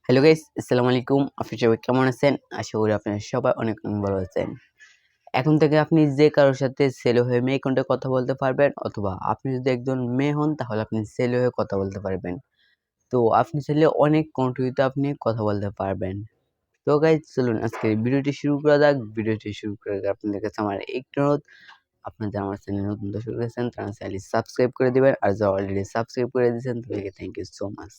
Hello guys, আসসালামু আলাইকুম। আপনি সবাই কেমন আছেন? আশা করি আপনারা সবাই অনেক ভালো আছেন। এখন থেকে আপনি যে কারোর সাথে ছেলে হয়ে মেয়ে কন্টে কথা বলতে পারবেন, অথবা আপনি যদি একজন মেয়ে হন তাহলে আপনি ছেলে হয়ে কথা বলতে পারবেন। তো আপনি চাইলে অনেক কন্ট্রিতে আপনি কথা বলতে পারবেন। তো গাইস, চলুন আজকের ভিডিওটি শুরু করা যাক। ভিডিওটি শুরু করার আগে আপনাদের কাছে আমার একটু অনুরোধ, আপনারা যারা আমার চ্যানেলে নতুন দর্শক রয়েছেন তারা চ্যানেলটি সাবস্ক্রাইব করে দিবেন, আর যারা অলরেডি সাবস্ক্রাইব করে দিয়েছেন তাদেরকে থ্যাংক ইউ সো মাচ।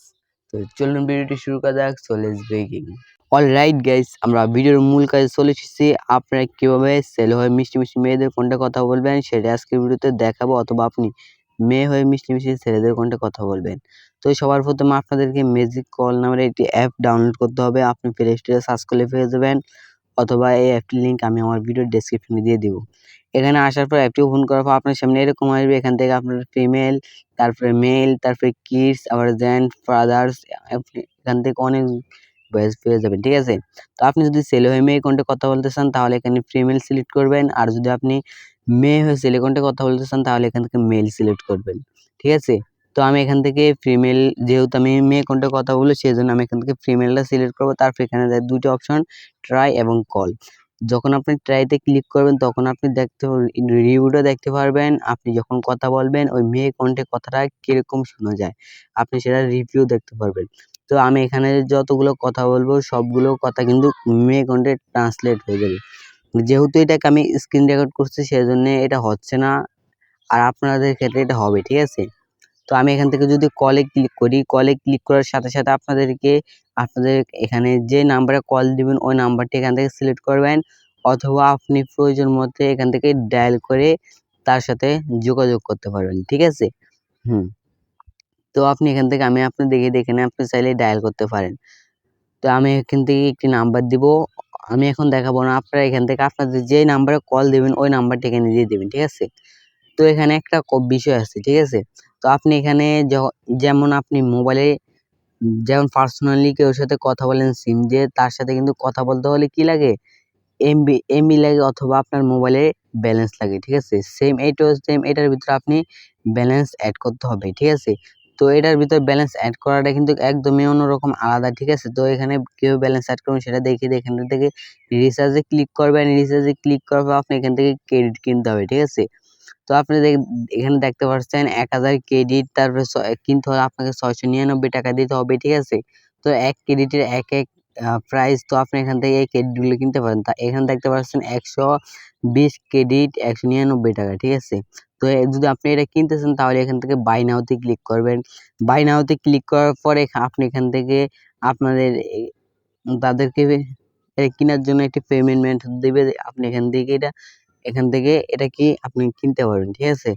তো চলুন ভিডিওটি শুরু করা যাক। So let's begin. Alright guys, আমরা ভিডিওর মূল কাজে চলে এসেছি। আপনারা কিভাবে ছেলে হয়ে মিষ্টি মিষ্টি মেয়েদের কোনটা কথা বলবেন সেটা আজকের ভিডিওতে দেখাবো, অথবা আপনি মেয়ে হয়ে মিষ্টি মিষ্টি ছেলেদের কোনটা কথা বলবেন। তো সবার প্রথমে আপনাদেরকে ম্যাজিক কল নামের একটি অ্যাপ ডাউনলোড করতে হবে। আপনি প্লে স্টোরে সার্চ করলে পেয়ে যাবেন, অথবা এই অ্যাপটির লিঙ্ক আমি আমার ভিডিওর ডেসক্রিপশনে দিয়ে দিব। এখানে আসার পর অ্যাপটি ওপেন করার পর আপনার সামনে এরকম আসবে। এখান থেকে আপনার ফিমেল, তারপরে মেল, তারপরে কিডস, আবার জেন্ট, ফাদার্স, এখান থেকে অনেক ভয়েস পেয়ে যাবেন, ঠিক আছে? তো আপনি যদি ছেলে হয়ে মেয়ে কণ্ঠে কথা বলতে চান তাহলে এখানে ফিমেল সিলেক্ট করবেন, আর যদি আপনি মেয়ে হয়ে ছেলে কণ্ঠে কথা বলতে চান তাহলে এখান থেকে মেল সিলেক্ট করবেন, ঠিক আছে? তো আমি এখান থেকে ফিমেল, যেহেতু আমি মেয়ে কণ্ঠে কথা বলি সেজন্য আমি এখান থেকে ফিমেলটা সিলেক্ট করবো। তারপর এখানে দুটো অপশন, ট্রাই এবং কল। যখন আপনি ট্রাইতে ক্লিক করবেন তখন আপনি রিভিউটা দেখতে পারবেন। আপনি যখন কথা বলবেন ওই মেয়ে কণ্ঠে কথাটা কিরকম শোনা যায় আপনি সেটা রিভিউ দেখতে পারবেন। তো আমি এখানে যতগুলো কথা বলবো সবগুলো কথা কিন্তু মেয়ে কণ্ঠে ট্রান্সলেট হয়ে যাবে। যেহেতু এটাকে আমি স্ক্রিন রেকর্ড করছি সেজন্য এটা হচ্ছে না, আর আপনাদের ক্ষেত্রে এটা হবে, ঠিক আছে? তো আমি এখান থেকে যদি কলে ক্লিক করি, কলে ক্লিক করার সাথে সাথে আপনাদের এখানে যে নাম্বারে কল দিবেন ওই নাম্বারটি এখান থেকে সিলেক্ট করবেন, অথবা আপনি প্রয়োজন মতে এখান থেকে ডায়াল করে তার সাথে যোগাযোগ করতে পারবেন, ঠিক আছে? তো আপনি এখান থেকে আমি আপনাদেরকে এখানে আপনি চাইলে ডায়াল করতে পারেন। তো আমি এখান থেকে একটি নাম্বার দিব। আমি এখন দেখাবো না, আপনারা এখান থেকে আপনাদের যে নাম্বারে কল দিবেন ওই নাম্বারটি এখানে দিয়ে দিবেন, ঠিক আছে? তো এখানে একটা বিষয় আছে, ঠিক আছে? তো আপনি এখানে যেমন আপনি মোবাইলে যেমন পার্সোনালি কেউ সাথে কথা বলেন সিম দিয়ে, তার সাথে কিন্তু কথা বলতে হলে কি লাগে? এমবি লাগে, অথবা আপনার মোবাইলে ব্যালেন্স লাগে, ঠিক আছে? সেম এটার ভিতরে আপনি ব্যালেন্স অ্যাড করতে হবে, ঠিক আছে? তো এটার ভিতরে ব্যালেন্স অ্যাড করাটা কিন্তু একদমই অন্যরকম আলাদা, ঠিক আছে? তো এখানে কিভাবে ব্যালেন্স অ্যাড করবেন সেটা দেখিয়ে এখান থেকে রিচার্জে ক্লিক করবেন। রিচার্জে ক্লিক করার পর আপনি এখান থেকে ক্রেডিট কিনতে হবে, ঠিক আছে? তো আপনি এখানে দেখতে পাচ্ছেন 1000 ক্রেডিট, তারপরে কিনতে হলে আপনাকে 699 টাকা দিতে হবে, ঠিক আছে? তো 1 ক্রেডিটের এক প্রাইস। তো আপনি এখান থেকে এই ক্রেডিটগুলো কিনতে পারেন। তা এখানে দেখতে পাচ্ছেন 120 ক্রেডিট 199 টাকা, ঠিক আছে? তো যদি আপনি এটা কিনতে চান তাহলে এখান থেকে বাই নাও তে ক্লিক করবেন। বাই নাও তে ক্লিক করার পরে আপনি এখান থেকে আপনাদের তাদেরকে কেনার জন্য একটি পেমেন্ট মেথড দিবে। আপনি এখান থেকে এটা কি আপনি কিনতে পারবেন, ঠিক আছে?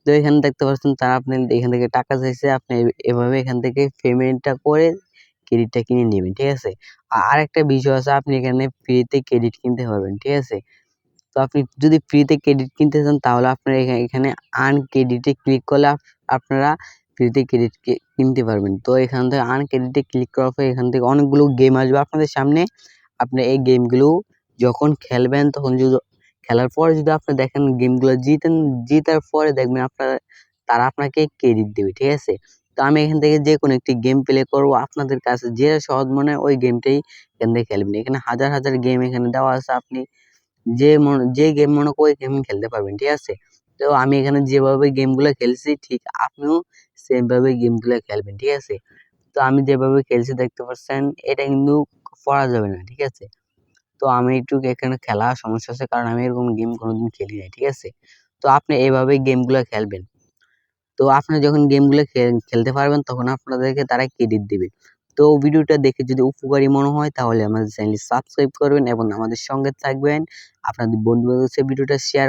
তো এখানে দেখতে পাচ্ছেন তারা আপনি এখান থেকে টাকা চাইছে, আপনি এভাবে এখান থেকে পেমেন্টটা করে ক্রেডিটটা কিনে নেবেন, ঠিক আছে? আরেকটা বিষয় আছে, আপনি এখানে ফ্রিতে ক্রেডিট কিনতে পারবেন, ঠিক আছে? তো আপনি যদি ফ্রিতে ক্রেডিট কিনতে চান তাহলে আপনারা এখানে আর্ন ক্রেডিটে ক্লিক করলে আপনারা ফ্রিতে ক্রেডিট কিনতে পারবেন। তো এখান থেকে আর্ন ক্রেডিটে ক্লিক করার পর এখান থেকে অনেকগুলো গেম আসবে আপনাদের সামনে। আপনি এই গেমগুলো যখন খেলবেন তখন খেলার পরে যদি আপনি দেখেন গেমগুলো জিতার পরে দেখবেন তারা আপনাকে ক্রেডিট দেবে, ঠিক আছে? তো আমি এখান থেকে যেকোনো একটি গেম প্লে করব, আপনাদের কাছে যেটা সহজ মনে হয় ওই গেমটাই এখান থেকে খেলবেন। এখানে হাজার হাজার গেম এখানে দেওয়া আছে, আপনি যে গেম মনে করে ওই গেম খেলতে পারবেন, ঠিক আছে? তো আমি এখানে যেভাবে গেমগুলো খেলছি ঠিক আপনিও সেম ভাবে গেমগুলো খেলবেন, ঠিক আছে? তো আমি যেভাবে খেলছি দেখতে পাচ্ছেন এটা কিন্তু পড়া যাবে না, ঠিক আছে? তো আমি একটু এখানে খেলা সমস্যা আছে, কারণ আমি এরকম গেম কোনোদিন খেলি নাই, ঠিক আছে? তো আপনি এভাবে গেমগুলো খেলবেন। তো আপনি যখন গেমগুলো খেলতে পারবেন তখন আপনাদেরকে তারা ক্রেডিট দিবে। তো ভিডিওটা দেখে যদি উপকারী মনে হয় তাহলে আমাদের চ্যানেলটি সাবস্ক্রাইব করবেন এবং আমাদের সঙ্গে থাকবেন। আপনাদের বন্ধু-বান্ধবের সাথে ভিডিওটা শেয়ার